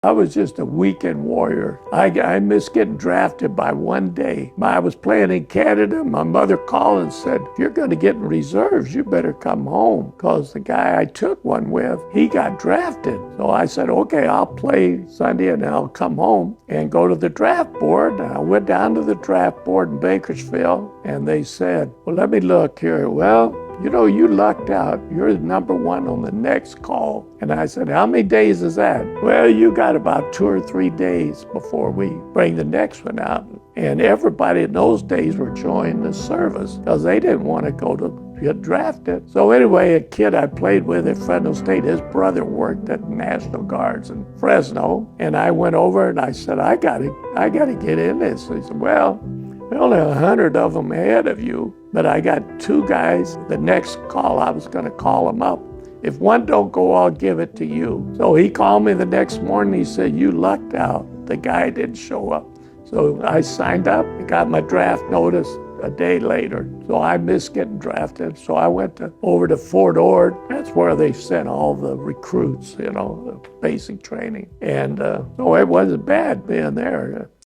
I was just a weekend warrior. I missed getting drafted by one day. I was playing in Canada. My mother called and said, if you're going to get in reserves, you better come home, because the guy I took one with, he got drafted. So I said, okay, I'll play Sunday and I'll come home and go to the draft board. And I went down to the draft board in Bakersfield, and they said, well, let me look here. Well, you know, you lucked out. You're the number one on the next call. And I said, how many days is that? Well, you got about 2 or 3 days before we bring the next one out. And everybody in those days were joining the service because they didn't want to go to get drafted. So anyway, a kid I played with at Fresno State, his brother worked at the National Guards in Fresno. And I went over and I said, I gotta get in this. He said, well, there are only 100 of them ahead of you, but I got 2 guys. The next call, I was going to call them up. If one don't go, I'll give it to you. So he called me the next morning. He said, you lucked out. The guy didn't show up. So I signed up and got my draft notice a day later. So I missed getting drafted. So I went over to Fort Ord. That's where they sent all the recruits, you know, the basic training. And so it wasn't bad being there.